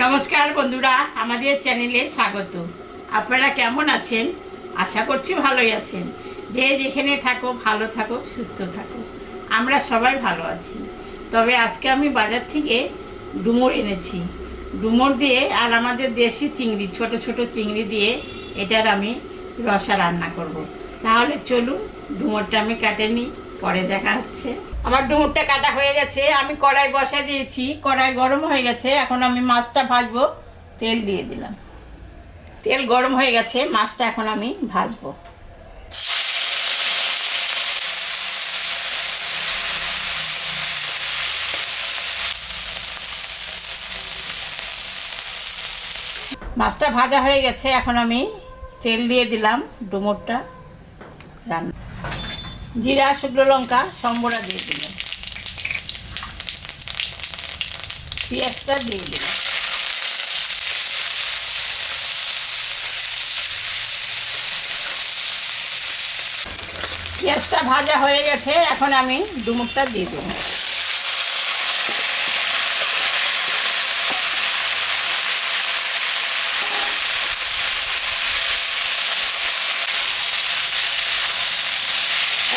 নমস্কার বন্ধুরা, আমাদের চ্যানেলে স্বাগত। আপনারা কেমন আছেন? আশা করছি ভালোই আছেন। যে যেখানে থাকো ভালো থাকো, সুস্থ থাকো। আমরা সবাই ভালো আছি। তবে আজকে আমি বাজার থেকে ডুমুর এনেছি। ডুমুর দিয়ে আর আমাদের দেশি চিংড়ি, ছোট ছোট চিংড়ি দিয়ে এটার আমি রসা রান্না করব। তাহলে চলুন, ডুমুরটা আমি কাটে নিই, পরে দেখা হচ্ছে। আমার ডুমুরটা কাটা হয়ে গেছে, আমি কড়াই বসাই দিয়েছি, কড়াই গরম হয়ে গেছে। এখন আমি মাছটা ভাজবো। তেল দিয়ে দিলাম, তেল গরম হয়ে গেছে, মাছটা এখন আমি ভাজবো। মাছটা ভাজা হয়ে গেছে, এখন আমি তেল দিয়ে দিলাম। ডুমুরটা রান্না, জিরা, শুকনো লঙ্কা, সম্বরা দিয়ে দিলাম, পেঁয়াজটা দিয়ে দিলাম। পেঁয়াজটা ভাজা হয়ে গেছে, এখন আমি ডুমুরটা দিয়ে দেব।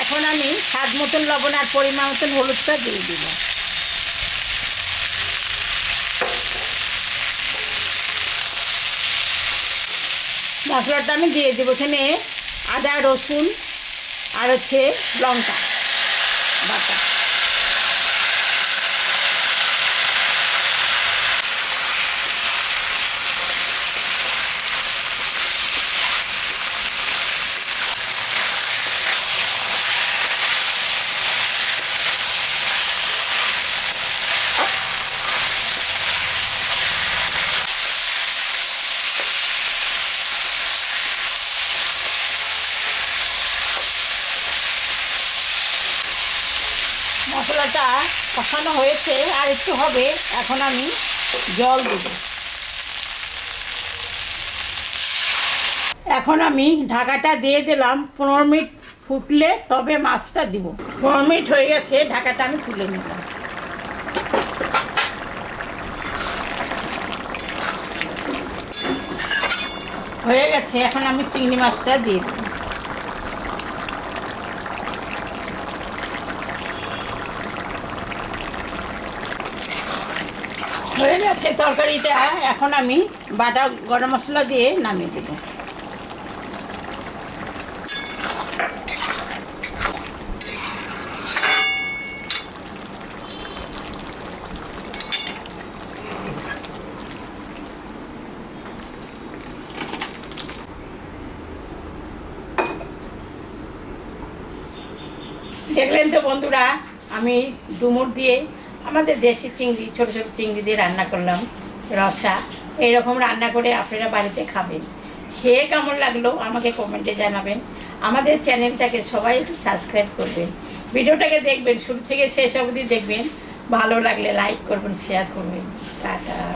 এখন আমি স্বাদ মতন লবণ আর পরিমাণ মতন হলুদটা দিয়ে দিব। মশলাটা আমি দিয়ে দেবো। এখানে আদা, রসুন আর হচ্ছে লঙ্কা বাটা। মশলাটা কষানো হয়েছে, আর একটু হবে। এখন আমি জল দেব। এখন আমি ঢাকাটা দিয়ে দিলাম। 15 মিনিট ফুটলে তবে মাছটা দিব। 15 মিনিট হয়ে গেছে, ঢাকাটা আমি তুলে নিলাম। হয়ে গেছে, এখন আমি চিংড়ি মাছটা দিয়ে দিই। হয়ে গেছে তরকারিটা, এখন আমি বাটা গরম মশলা দিয়ে নামিয়ে দেব। দেখলেন তো বন্ধুরা, আমি ডুমুর দিয়ে আমাদের দেশি চিংড়ি, ছোটো ছোটো চিংড়ি দিয়ে রান্না করলাম রসা। এইরকম রান্না করে আপনারা বাড়িতে খাবেন। খেয়ে কেমন লাগলো আমাকে কমেন্টে জানাবেন। আমাদের চ্যানেলটাকে সবাই একটু সাবস্ক্রাইব করবেন, ভিডিওটাকে দেখবেন, শুরু থেকে শেষ অবধি দেখবেন। ভালো লাগলে লাইক করবেন, শেয়ার করবেন। টাটা।